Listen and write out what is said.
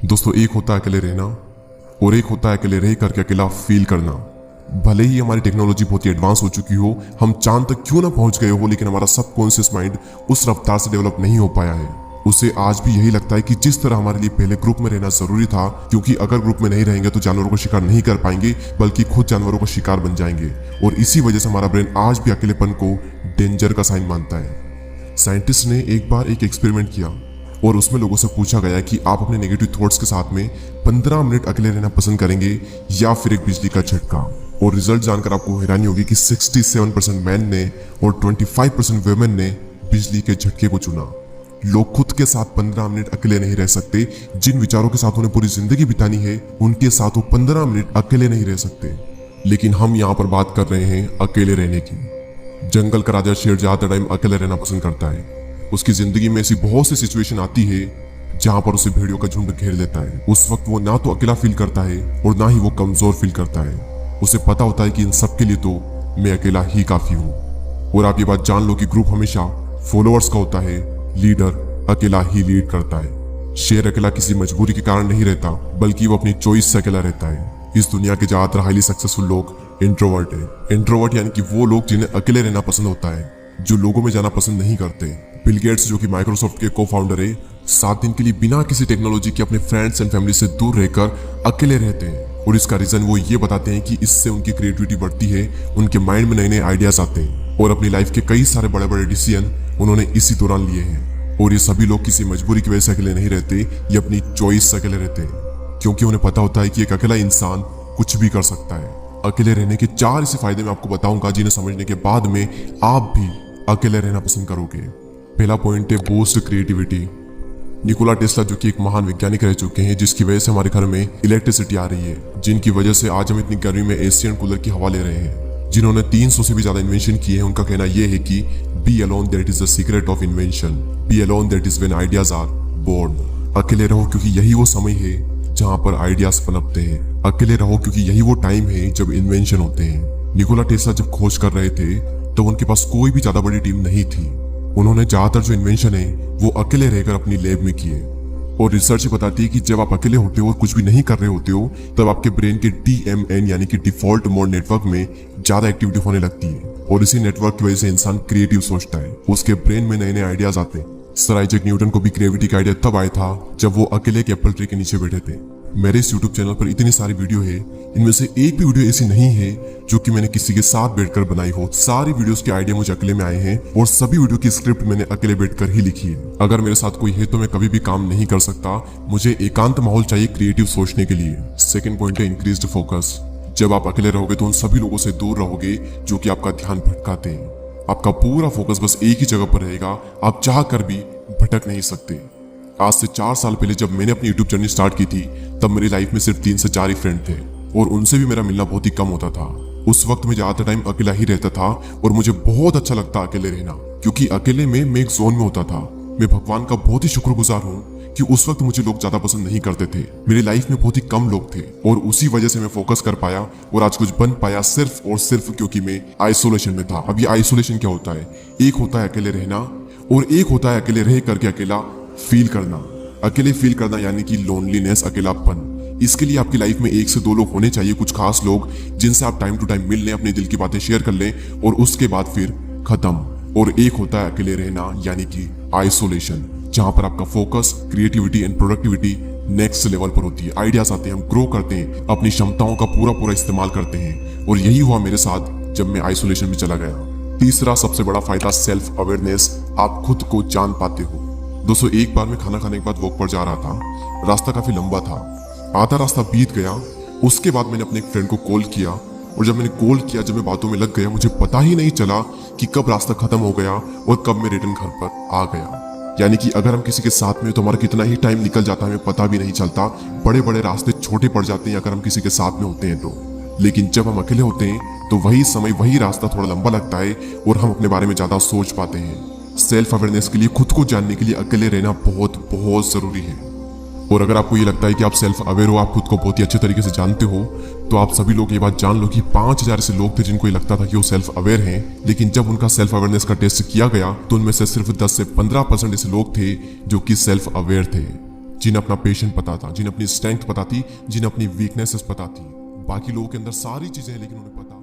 दोस्तों, एक होता है अकेले रहना और एक होता है अकेले रह करके अकेला फील करना। भले ही हमारी टेक्नोलॉजी बहुत ही एडवांस हो चुकी हो, हम चांद तक क्यों ना पहुंच गए हो, लेकिन हमारा सबकॉन्शियस माइंड उस रफ्तार से डेवलप नहीं हो पाया है। उसे आज भी यही लगता है कि जिस तरह हमारे लिए पहले ग्रुप में रहना जरूरी था, क्योंकि अगर ग्रुप में नहीं रहेंगे तो जानवरों को शिकार नहीं कर पाएंगे, बल्कि खुद जानवरों का शिकार बन जाएंगे। और इसी वजह से हमारा ब्रेन आज भी अकेलेपन को डेंजर का साइन मानता है। साइंटिस्ट ने एक बार एक एक्सपेरिमेंट किया और उसमें लोगों से पूछा गया कि आप अपने नेगेटिव थॉट्स के साथ में 15 मिनट अकेले रहना पसंद करेंगे या फिर एक बिजली का झटका। और रिजल्ट जानकर आपको हैरानी होगी कि 67% मैन ने और 25% वुमेन ने बिजली के झटके को चुना। लोग खुद के साथ 15 मिनट अकेले नहीं रह सकते। जिन विचारों के साथ उन्हें पूरी जिंदगी बितानी है, उनके साथ वो 15 मिनट अकेले नहीं रह सकते। लेकिन हम यहाँ पर बात कर रहे हैं अकेले रहने की। जंगल का राजा शेर ज्यादा टाइम अकेले रहना पसंद करता है। उसकी जिंदगी में ऐसी बहुत सी सिचुएशन आती है जहां पर उसे भेड़ियों का झुंड घेर लेता है। उस वक्त वो ना तो अकेला फील करता है और ना ही वो कमजोर फील करता है। उसे पता होता है कि इन सब के लिए तो मैं अकेला ही काफी हूँ। और आप ये बात जान लो कि ग्रुप हमेशा फॉलोअर्स का होता है, लीडर अकेला ही लीड करता है। शेर अकेला किसी मजबूरी के कारण नहीं रहता, बल्कि वो अपनी चॉइस से अकेला रहता है। इस दुनिया के ज्यादातर हाईली सक्सेसफुल लोग इंट्रोवर्ट है। इंट्रोवर्ट यानी कि वो लोग जिन्हें अकेले रहना पसंद होता है, जो लोगों में जाना पसंद नहीं करते। बिल गेट्स, जो कि माइक्रोसॉफ्ट के को फाउंडर है, 7 दिन के लिए बिना किसी टेक्नोलॉजी के अपने फ्रेंड्स एंड फैमिली से दूर रहकर अकेले रहते हैं। और इसका रीजन वो ये बताते हैं कि इससे उनकी क्रिएटिविटी बढ़ती है, उनके माइंड में नए नए आइडियाज आते हैं और अपनी लाइफ के कई सारे बड़े बड़े डिसीजन उन्होंने इसी दौरान लिए हैं। और ये सभी लोग किसी मजबूरी की वजह से अकेले नहीं रहते, ये अपनी चॉइस से अकेले रहते हैं, क्योंकि उन्हें पता होता है कि एक अकेला इंसान कुछ भी कर सकता है। अकेले रहने के 4 ऐसे फायदे मैं आपको बताऊंगा, जिन्हें समझने के बाद में आप भी अकेले रहना पसंद करोगे। पहला पॉइंट है बूस्ट क्रिएटिविटी। निकोला टेस्ला, जो कि एक महान वैज्ञानिक रह चुके हैं, जिसकी वजह से हमारे घर में इलेक्ट्रिसिटी आ रही है, जिनकी वजह से आज हम इतनी गर्मी में एसी एंड कूलर की हवा ले रहे हैं, जिन्होंने 300 से भी ज्यादा इन्वेंशन किए हैं। उनका कहना यह है कि be alone that is the secret of invention, be alone that is when ideas are born. अकेले रहो क्योंकि यही वो समय है जहां पर आइडियाज पनपते हैं। अकेले रहो क्योंकि यही वो टाइम है जब इन्वेंशन होते हैं। निकोला टेस्ला जब खोज कर रहे थे तो उनके पास कोई भी ज्यादा बड़ी टीम नहीं थी। उन्होंने ज्यादातर जो इन्वेंशन है वो अकेले रहकर अपनी लैब में किए। और रिसर्च बताती है कि जब आप अकेले होते हो और कुछ भी नहीं कर रहे होते हो, तब आपके ब्रेन के DMN यानी कि डिफॉल्ट मोड नेटवर्क में ज्यादा एक्टिविटी होने लगती है। और इसी नेटवर्क की वजह से इंसान क्रिएटिव सोचता है, उसके ब्रेन में नए नए आइडियाज आते हैं। सर आइजैक न्यूटन को भी ग्रेविटी का आइडिया तब आया था जब वो अकेले एक एप्पल ट्री के नीचे बैठे थे। मेरे इस यूट्यूब चैनल पर इतनी सारी वीडियो है, इनमें से एक भी वीडियो ऐसी नहीं है जो कि मैंने किसी के साथ बैठकर बनाई हो। सारी वीडियोस के आइडिया मुझे अकेले में आए हैं और सभी वीडियो की स्क्रिप्ट मैंने अकेले बैठकर ही लिखी है। अगर मेरे साथ कोई है तो मैं कभी भी काम नहीं कर सकता। मुझे एकांत माहौल चाहिए क्रिएटिव सोचने के लिए। सेकेंड पॉइंट है इंक्रीज्ड फोकस। जब आप अकेले रहोगे तो उन सभी लोगों से दूर रहोगे जो कि आपका ध्यान भटकाते हैं। आपका पूरा फोकस बस एक ही जगह पर रहेगा, आप चाह कर भी भटक नहीं सकते। आज से 4 साल पहले जब मैंने अपनी यूट्यूब जर्नी स्टार्ट की थी, तब मेरी लाइफ में सिर्फ 3 से 4 ही फ्रेंड थे और उनसे भी मेरा मिलना बहुत ही कम होता था। उस वक्त मैं ज्यादातर टाइम अकेला ही रहता था और मुझे बहुत अच्छा लगता अकेले रहना, क्योंकि अकेले में मैं एक जोन में होता था। मैं भगवान का बहुत ही शुक्रगुजार हूँ कि उस वक्त मुझे लोग ज्यादा पसंद नहीं करते थे। मेरी लाइफ में बहुत ही कम लोग थे और उसी वजह से मैं फोकस कर पाया और आज कुछ बन पाया, सिर्फ और सिर्फ क्योंकि मैं आइसोलेशन में था। अब ये आइसोलेशन क्या होता है? एक होता है अकेले रहना और एक होता है अकेले रह करके अकेला फील करना। अकेले फील करना यानी कि लोनलीनेस, अकेलापन। इसके लिए आपकी लाइफ में 1 से 2 लोग होने चाहिए, कुछ खास लोग जिनसे आप टाइम टू टाइम मिल लें, अपने दिल की बातें शेयर कर लें और उसके बाद फिर खत्म। और एक होता है अकेले रहना यानी कि आइसोलेशन, जहां पर आपका focus, creativity and productivity next level पर होती है। आइडियाज आते हैं, हम ग्रो करते हैं, अपनी क्षमताओं का पूरा इस्तेमाल करते हैं। और यही हुआ मेरे साथ जब मैं आइसोलेशन में चला गया। तीसरा सबसे बड़ा फायदा सेल्फ अवेयरनेस। आप खुद को जान पाते हो। दोस्तों, एक बार मैं खाना खाने के बाद वॉक पर जा रहा था। रास्ता काफी लंबा था, आधा रास्ता बीत गया। उसके बाद मैंने अपने एक फ्रेंड को कॉल किया और जब मैंने कॉल किया, जब मैं बातों में लग गया, मुझे पता ही नहीं चला कि कब रास्ता खत्म हो गया और कब मैं रिटर्न घर पर आ गया। यानी कि अगर हम किसी के साथ में तो हमारा कितना ही टाइम निकल जाता है हमें पता भी नहीं चलता। बड़े बड़े रास्ते छोटे पड़ जाते हैं अगर हम किसी के साथ में होते हैं तो। लेकिन जब हम अकेले होते हैं तो वही समय, वही रास्ता थोड़ा लंबा लगता है और हम अपने बारे में ज्यादा सोच पाते हैं। सेल्फ अवेयरनेस के लिए, खुद को जानने के लिए अकेले रहना बहुत जरूरी है। और अगर आपको ये लगता है कि आप सेल्फ अवेयर हो, आप खुद को बहुत ही अच्छे तरीके से जानते हो, तो आप सभी लोग ये बात जान लो कि 5000 ऐसे लोग थे जिनको ये लगता था कि वो सेल्फ अवेयर हैं, लेकिन जब उनका सेल्फ अवेयरनेस का टेस्ट किया गया तो उनमें से सिर्फ 10 से 15% ऐसे लोग थे जो कि सेल्फ अवेयर थे। जिन्हें अपना पेशेंट पता था, जिन्हें अपनी स्ट्रेंथ पता थी, जिन्हें अपनी वीकनेसेस पता थी। बाकी लोगों के अंदर सारी चीजें हैं लेकिन उन्हें पता